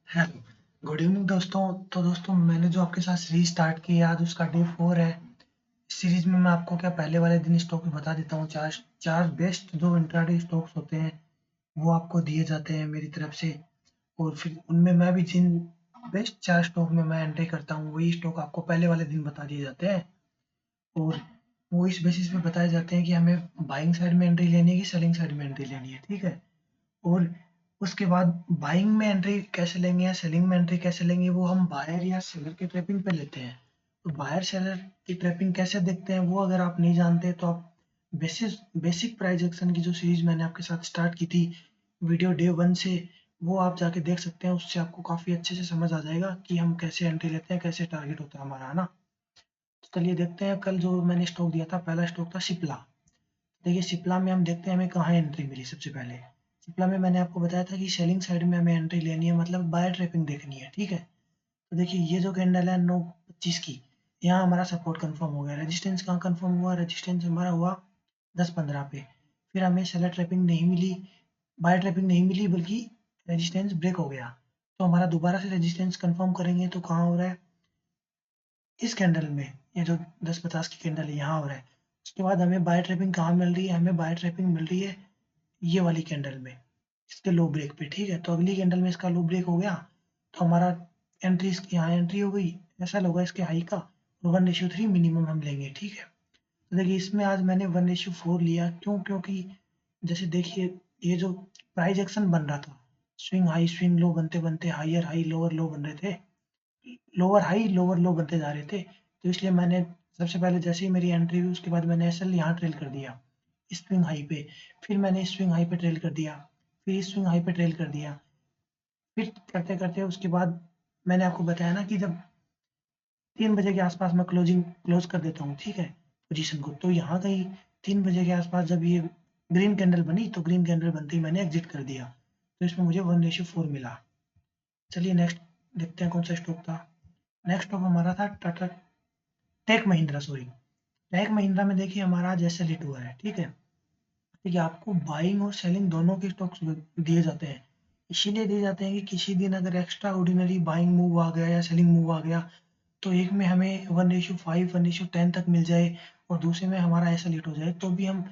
Hello, good evening दोस्तों। तो दोस्तों मैंने जो आपके साथ सीरीज स्टार्ट की है आज उसका डे 4 है। इस सीरीज में मैं आपको क्या पहले वाले दिन स्टॉक बता देता हूँ। चार चार बेस्ट जो इंट्राडे स्टॉक्स होते हैं वो आपको दिए जाते हैं मेरी तरफ से। और फिर उनमें मैं भी जिन बेस्ट 4 स्टॉक में मैं एंट्री करता हूँ वही स्टॉक आपको पहले वाले दिन बता दिए जाते हैं। और वो इस बेसिस पे बताए जाते हैं कि हमें बाइंग साइड में एंट्री लेनी है कि सेलिंग साइड में एंट्री लेनी है, ठीक है। और उसके बाद बाइंग में एंट्री कैसे लेंगे या सेलिंग में एंट्री कैसे लेंगे वो हम बायर या सेलर के ट्रैपिंग पे लेते हैं। तो बायर सेलर की ट्रैपिंग कैसे देखते हैं वो अगर आप नहीं जानते तो आप बेसिक प्राइस एक्शन की जो सीरीज मैंने आपके साथ स्टार्ट की थी वीडियो डे 1 से, वो आप जाके देख सकते हैं। उससे आपको काफ़ी अच्छे से समझ आ जाएगा कि हम कैसे एंट्री लेते हैं, कैसे टारगेट होता है हमारा, है ना। तो चलिए देखते हैं। कल जो मैंने स्टॉक दिया था पहला स्टॉक था सिप्ला। देखिए सिप्ला में हम देखते हैं हमें कहाँ एंट्री मिली सबसे पहले। सिप्ला में मैंने आपको बताया था कि सेलिंग साइड में हमें एंट्री लेनी है, मतलब बायर ट्रैपिंग देखनी है, ठीक है। तो देखिए ये जो कैंडल है 9:25 की, यहाँ हमारा सपोर्ट कंफर्म हो गया। रेजिस्टेंस कहाँ कंफर्म हुआ? रेजिस्टेंस हमारा हुआ 10:15 पे। फिर हमें सेलर ट्रैपिंग नहीं मिली, बायर ट्रैपिंग नहीं मिली, बल्कि रेजिस्टेंस ब्रेक हो गया। तो हमारा दोबारा से रेजिस्टेंस कंफर्म करेंगे तो कहाँ हो रहा है? इस कैंडल में। ये जो 10:50 की कैंडल है यहाँ हो रहा है। उसके बाद हमें बाय ट्रैपिंग कहाँ मिल रही है? हमें बाय ट्रैपिंग मिल रही है ये वाली कैंडल में, इसके लो ब्रेक पे, ठीक है। तो अगली कैंडल में इसका लो ब्रेक हो गया तो हमारा एंट्री, इसकी यहाँ एंट्री हो गई। ऐसा होगा इसके हाई का, 1:3 मिनिमम हम लेंगे, ठीक है। तो देखिए इसमें आज मैंने 1:4 लिया, क्यों? क्योंकि जैसे देखिए ये जो प्राइस एक्शन बन रहा था, स्विंग हाई स्विंग लो बनते बनते हायर हाई लोअर लो बन रहे थे, लोअर हाई लोअर लो बनते जा रहे थे। तो इसलिए मैंने सबसे पहले जैसे ही मेरी एंट्री हुई उसके बाद मैंने एसएल यहाँ ट्रेल कर दिया स्विंग हाई पे। फिर मैंने स्विंग हाई पे ट्रेल कर दिया, फिर स्विंग हाई पे ट्रेल कर दिया। फिर करते करते उसके बाद मैंने आपको बताया ना कि जब 3 बजे के आसपास मैं क्लोज कर देता हूँ, ठीक है, पोजीशन को। तो यहाँ कहीं 3 बजे के आसपास जब ये ग्रीन कैंडल बनी तो ग्रीन कैंडल बनते ही मैंने एग्जिट कर दिया। तो इसमें मुझे 1:4 मिला। चलिए नेक्स्ट देखते हैं कौन सा स्टॉक था। नेक्स्ट स्टॉक हमारा था Tata Tech Mahindra, sorry, Tech Mahindra में देखिए हमारा आज एसएल हिट हुआ है, ठीक है। देखिए आपको बाइंग और सेलिंग दोनों के स्टॉक्स दिए जाते हैं। इसीलिए दिए जाते हैं कि किसी दिन अगर एक्स्ट्रा ऑर्डिनरी बाइंग मूव आ गया या सेलिंग मूव आ गया तो एक में हमें 1:5 1:10 तक मिल जाए और दूसरे में हमारा ऐसा लेट हो जाए तो भी हम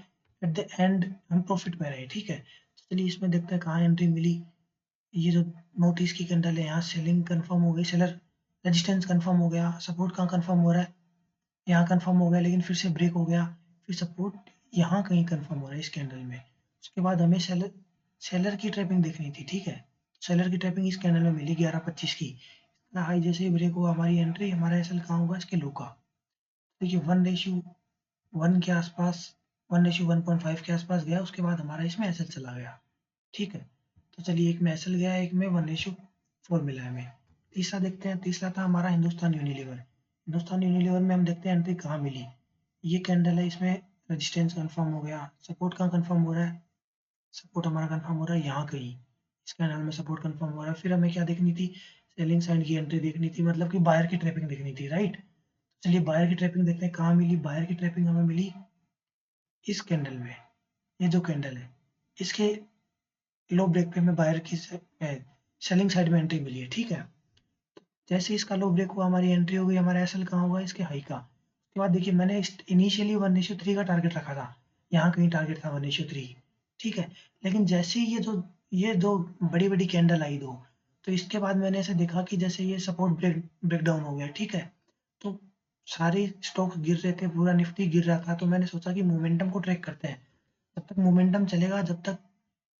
एट द एंड हम प्रॉफिट में रहे, ठीक है। तो चलिए इसमें देखते हैं कहाँ एंट्री मिली। ये जो 9:30 की कैंडल है यहाँ सेलिंग कंफर्म हो गई, सेलर रेजिस्टेंस कंफर्म हो गया। सपोर्ट कहाँ कंफर्म हो रहा है? यहाँ कंफर्म हो गया लेकिन फिर से ब्रेक हो गया। फिर सपोर्ट यहाँ कहीं कंफर्म हो रहा है इस कैंडल में। उसके बाद हमें सेलर सेलर की ट्रैपिंग देखनी थी, ठीक है। सेलर की ट्रैपिंग इस कैंडल में मिली 11:25 की। हाई जैसे ही ब्रेक हुआ हमारी एंट्री, हमारा एसएल कहाँ होगा? इसके लो का। देखिए 1:1 के आसपास, 1:1.5 के आसपास गया। उसके बाद हमारा इसमें एसएल चला गया, ठीक है। तो चलिए एक में एसएल गया, एक में 1:4 मिला है हमें। तीसरा देखते हैं। तीसरा था हमारा हिंदुस्तान यूनिलीवर। हिंदुस्तान यूनिलीवर में हम देखते हैं एंट्री कहाँ मिली। ये कैंडल है, इसमें रेजिस्टेंस कंफर्म हो गया। सपोर्ट कहाँ कंफर्म हो रहा है? सपोर्ट हमारा कंफर्म हो रहा है यहाँ कहीं, इस कैंडल में सपोर्ट कंफर्म हो रहा है। फिर हमें क्या देखनी थी? सेलिंग साइड की एंट्री देखनी थी, मतलब कि बायर की ट्रैपिंग देखनी थी, राइट। चलिए बायर की ट्रैपिंग देखते हैं कहाँ मिली। बायर की ट्रैपिंग हमें मिली इस कैंडल में। ये जो कैंडल है इसके लो ब्रेक पे हमें बायर की सेलिंग साइड में एंट्री मिली है, ठीक है। जैसे इसका लो ब्रेक हुआ हमारी एंट्री हो गई। हमारा एसएल कहाँ हुआ? इसके हाई का। उसके बाद देखिए मैंने इनिशियली 1:3 का टारगेट रखा था, यहाँ कहीं टारगेट था 1:3, ठीक है। लेकिन जैसे ही ये दो बड़ी बड़ी कैंडल आई दो, तो इसके बाद मैंने ऐसे देखा कि जैसे ये सपोर्ट ब्रेक डाउन हो गया, ठीक है। तो सारे स्टॉक्स गिर रहे थे, पूरा निफ्टी गिर रहा था। तो मैंने सोचा कि मोमेंटम को ट्रैक करते हैं, जब तक मोमेंटम चलेगा जब तक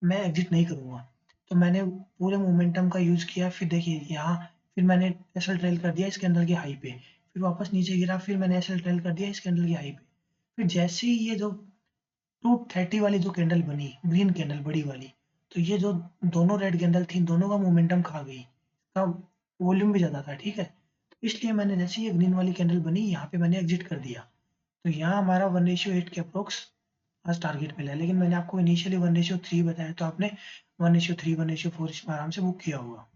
मैं एग्जिट नहीं करूँगा। तो मैंने पूरे मोमेंटम का यूज़ किया। फिर देखिए यहाँ, फिर मैंने एसएल ट्रेल कर दिया इस कैंडल के हाई पे। फिर वापस नीचे गिरा, फिर मैंने एसएल ट्रेल कर दिया इस कैंडल के हाई पे। फिर जैसे ही ये जो 230 वाली जो कैंडल बनी, ग्रीन कैंडल बड़ी वाली, तो ये जो दोनों रेड कैंडल थी दोनों का मोमेंटम खा गई, इसका वॉल्यूम भी ज़्यादा था, ठीक है। तो इसलिए मैंने जैसे ये ग्रीन वाली कैंडल बनी यहाँ पे मैंने एग्जिट कर दिया। तो यहाँ हमारा 1:8 के अप्रोक्स आज टारगेट मिला है। लेकिन मैंने आपको इनिशियली 1:3 बताया तो आपने 1:3 1:4 इसमें आराम से बुक किया होगा।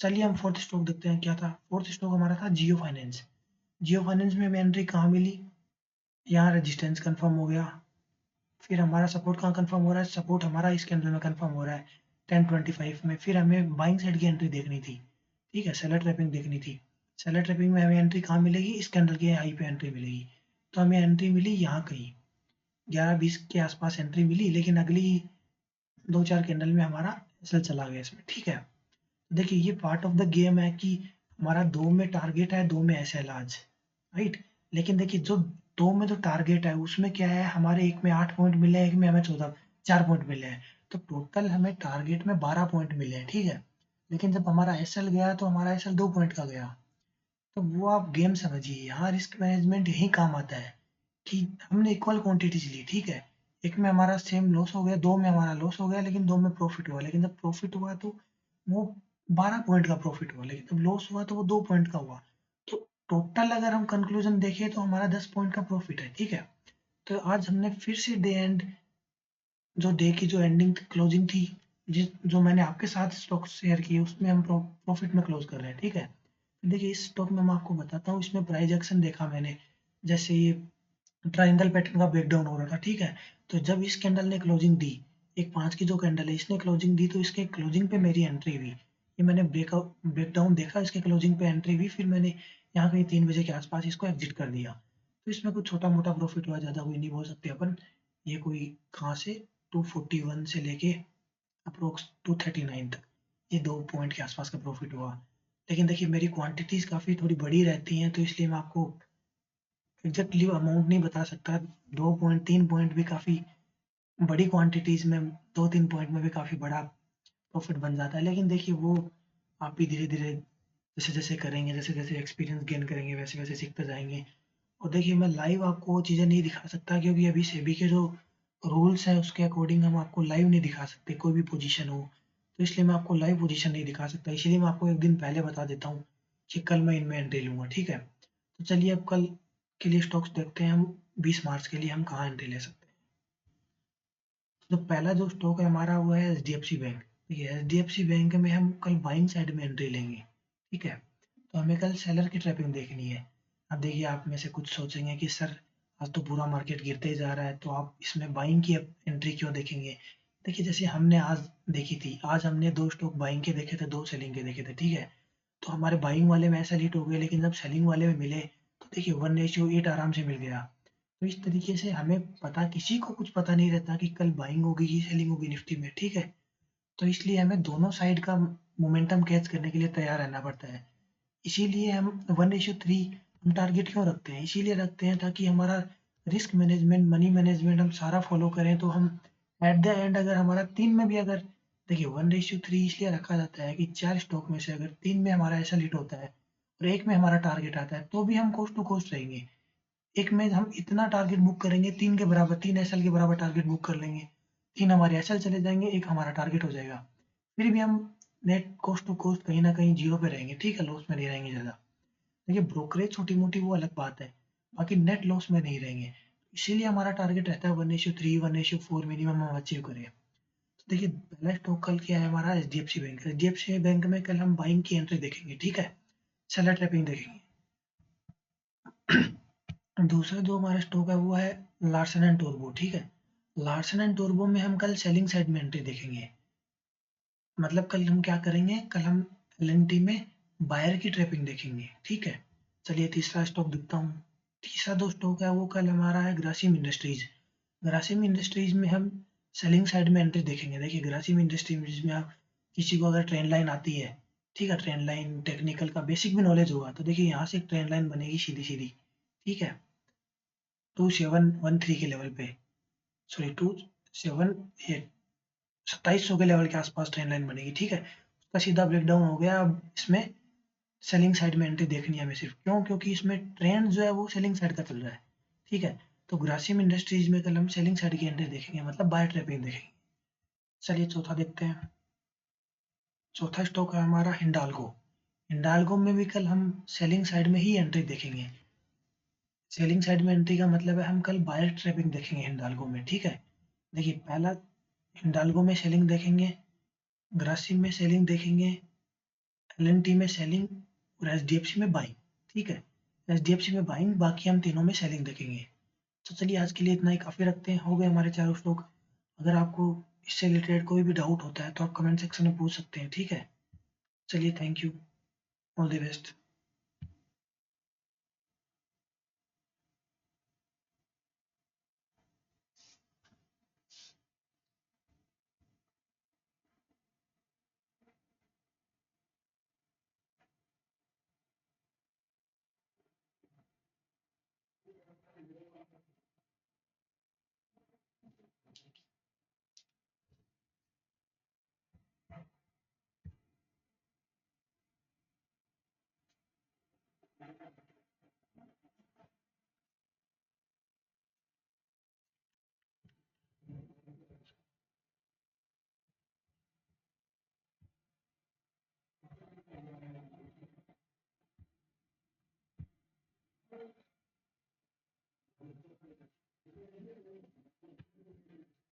चलिए हम फोर्थ स्टॉक देखते हैं क्या था। फोर्थ स्टॉक हमारा था जियो फाइनेंस। जियो फाइनेंस में हमें एंट्री कहाँ मिली? यहाँ रेजिस्टेंस कंफर्म हो गया। फिर हमारा सपोर्ट कहाँ कंफर्म हो रहा है? सपोर्ट हमारा इस कैंडल में कंफर्म हो रहा है। 10:25 में, फिर हमें बाइंग साइड की एंट्री देखनी थी, ठीक है, सेलर ट्रैपिंग देखनी थी। सेलर ट्रैपिंग में हमें एंट्री कहाँ मिलेगी, इस कैंडल के हाई पे एंट्री मिलेगी। तो हमें एंट्री मिली यहाँ कहीं 11:20 के आसपास एंट्री मिली, लेकिन अगली 2-4 कैंडल में हमारा एसएल चला गया इसमें, ठीक है। देखिए ये पार्ट ऑफ द गेम है कि हमारा 2 में टारगेट है, 2 में एसएल आज, राइट। लेकिन देखिए जो 2 में जो टारगेट है उसमें क्या है, हमारे एक में 8 पॉइंट मिले हैं, एक में हमें 4 पॉइंट मिले हैं, तो टोटल हमें टारगेट में 12 पॉइंट मिले हैं, ठीक है। लेकिन जब हमारा एसएल गया तो हमारा एसएल 2 पॉइंट का गया। तो वो आप गेम समझिए, यहाँ रिस्क मैनेजमेंट यही काम आता है कि हमने इक्वल क्वांटिटीज ली, ठीक है। एक में हमारा सेम लॉस हो गया, 2 में हमारा लॉस हो गया, लेकिन 2 में प्रॉफिट हुआ। लेकिन जब प्रॉफिट हुआ तो वो 12 पॉइंट का प्रॉफिट हुआ, लेकिन जब लॉस हुआ तो वो 2 पॉइंट का हुआ। तो टोटल अगर हम कंक्लूजन देखें तो हमारा 10 पॉइंट का प्रॉफिट है, ठीक है। तो आज हमने फिर से डे एंड, जो डे की जो एंडिंग क्लोजिंग थी, जिस जो मैंने आपके साथ स्टॉक शेयर किए, उसमें हम प्रॉफिट में क्लोज कर रहे हैं, ठीक है। देखिए इस स्टॉक में मैं आपको बताता हूँ, इसमें प्राइस एक्शन देखा मैंने, जैसे ये ट्रायंगल पैटर्न का ब्रेकडाउन हो रहा था, ठीक है। तो जब इस कैंडल ने क्लोजिंग दी, एक 5 की जो कैंडल है इसने क्लोजिंग दी, तो इसके क्लोजिंग पे मेरी एंट्री हुई। ये मैंने ब्रेकडाउन देखा, इसके क्लोजिंग पे एंट्री हुई, फिर मैंने यहाँ कहीं 3 बजे के आसपास इसको एग्जिट कर दिया। तो इसमें कुछ छोटा मोटा प्रॉफिट हुआ, ज़्यादा कोई नहीं बोल सकते अपन। ये कोई कहाँ से 241 से लेके अप्रोक्स 239 तक, ये 2 पॉइंट के आसपास का प्रॉफिट हुआ। लेकिन देखिए मेरी क्वांटिटीज काफ़ी थोड़ी बड़ी रहती हैं, तो इसलिए मैं आपको एग्जैक्टली अमाउंट नहीं बता सकता। 2 पॉइंट 3 पॉइंट भी काफ़ी बड़ी क्वांटिटीज में, 2-3 पॉइंट में भी काफ़ी बड़ा प्रॉफिट बन जाता है। लेकिन देखिए वो आप भी धीरे धीरे जैसे जैसे करेंगे, जैसे जैसे एक्सपीरियंस गेन करेंगे, वैसे वैसे सीखते जाएंगे। और देखिए मैं लाइव आपको वो चीज़ें नहीं दिखा सकता, क्योंकि अभी सेबी के जो रूल्स है उसके अकॉर्डिंग हम आपको लाइव नहीं दिखा सकते कोई भी पोजीशन हो। तो इसलिए मैं आपको लाइव पोजीशन नहीं दिखा सकता, इसलिए मैं आपको एक दिन पहले बता देता हूँ कि कल मैं इनमें एंट्री लूँगा, ठीक है। तो चलिए अब कल के लिए स्टॉक्स देखते हैं, हम 20 मार्च के लिए हम कहाँ एंट्री ले सकते हैं। तो पहला जो स्टॉक है हमारा वो है एचडीएफसी बैंक। देखिए एचडीएफसी बैंक में हम कल बाइंग साइड में एंट्री लेंगे, ठीक है। तो हमें कल सेलर की ट्रैपिंग देखनी है। अब देखिए आप में से कुछ सोचेंगे कि सर आज तो पूरा मार्केट गिरते ही जा रहा है, तो आप इसमें बाइंग की एंट्री क्यों देखेंगे। देखिए जैसे हमने आज देखी थी, आज हमने 2 स्टॉक बाइंग के देखे थे, 2 सेलिंग के देखे थे, ठीक है। तो हमारे बाइंग वाले में ऐसा हिट हो गए, लेकिन जब सेलिंग वाले में मिले तो देखिए 1:8 आराम से मिल गया। तो इस तरीके से हमें पता, किसी को कुछ पता नहीं रहता कि कल बाइंग होगी कि सेलिंग होगी निफ्टी में, ठीक है। तो इसलिए हमें दोनों साइड का मोमेंटम कैच करने के लिए तैयार रहना पड़ता है। इसीलिए हम 1:3 हम टारगेट क्यों रखते हैं, इसीलिए रखते हैं ताकि हमारा रिस्क मैनेजमेंट, मनी मैनेजमेंट हम सारा फॉलो करें, तो हम एट द एंड अगर हमारा 3 में भी अगर, देखिए 1:3 इसलिए रखा जाता है कि 4 स्टॉक में से अगर 3 में हमारा ऐसा हिट होता है और एक में हमारा टारगेट आता है, तो भी हम कोस्ट टू कोस्ट रहेंगे। एक में हम इतना टारगेट बुक करेंगे, 3 के बराबर, 3 एसएल के बराबर टारगेट बुक कर लेंगे, 3 हमारे एसएल चले जाएंगे, एक हमारा टारगेट हो जाएगा। फिर भी हम नेट कोस्ट टू कोस्ट कहीं ना कहीं जीरो पे रहेंगे, ठीक है, लॉस में नहीं रहेंगे ज़्यादा। देखिए ब्रोकरेज छोटी मोटी वो अलग बात है, बाकी नेट लॉस में नहीं रहेंगे। इसीलिए हमारा टारगेट रहता है 1:3 1:4 मिनिमम हम अचीव करें। तो देखिए पहला स्टॉक कल क्या है हमारा, एचडीएफसी बैंक। एचडीएफसी बैंक में कल हम बाइंग की एंट्री देखेंगे, ठीक है, सेलर ट्रैपिंग देखेंगे। दूसरा जो हमारा स्टॉक है वो है लार्सन एंड टोरबो, ठीक है। लार्सन एंड टोरबो में हम कल सेलिंग साइड में एंट्री देखेंगे। मतलब कल हम क्या करेंगे, कल हम एलएनटी में बायर की ट्रैपिंग देखेंगे, ठीक है। चलिए तीसरा स्टॉक दिखता हूँ। तीसरा जो स्टॉक है वो कल हमारा है ग्रासिम इंडस्ट्रीज। ग्रासिम इंडस्ट्रीज में हम सेलिंग साइड में एंट्री देखेंगे। देखिए ग्रासिम इंडस्ट्रीज में आप किसी को अगर ट्रेंड लाइन आती है, ठीक है, ट्रेंड लाइन टेक्निकल का बेसिक भी नॉलेज होगा, तो देखिए यहाँ से एक ट्रेंड लाइन बनेगी सीधी सीधी, ठीक है, 2713 के लेवल पे, सॉरी 278 2700 के लेवल के आसपास ट्रेंड लाइन बनेगी, ठीक है। उसका सीधा ब्रेकडाउन हो गया। अब इसमें सेलिंग साइड में एंट्री देखनी है हमें सिर्फ, क्यों, क्योंकि इसमें ट्रेंड जो है वो सेलिंग साइड का चल रहा है, ठीक है। तो ग्रासिम इंडस्ट्रीज में कल हम सेलिंग साइड की एंट्री देखेंगे, मतलब बाय ट्रैपिंग देखेंगे। चलिए चौथा देखते हैं। चौथा स्टॉक है हमारा हिंडाल्को। हिंडाल्को में भी कल हम सेलिंग साइड में ही एंट्री देखेंगे। सेलिंग साइड में एंट्री का मतलब है हम कल बायर ट्रैपिंग देखेंगे हिंडाल्को में, ठीक है। देखिए पहला हिंडाल्को में सेलिंग देखेंगे, ग्रासिम में सेलिंग देखेंगे, एलएनटी में सेलिंग और एचडीएफसी में बाइंग, ठीक है। एचडीएफसी में बाइंग, बाकी हम तीनों में सेलिंग देखेंगे। तो चलिए आज के लिए इतना ही काफ़ी रखते हैं, हो गए हमारे चारों स्टॉक। अगर आपको इससे रिलेटेड कोई भी डाउट होता है तो आप कमेंट सेक्शन में पूछ सकते हैं, ठीक है? चलिए, thank you, all the best.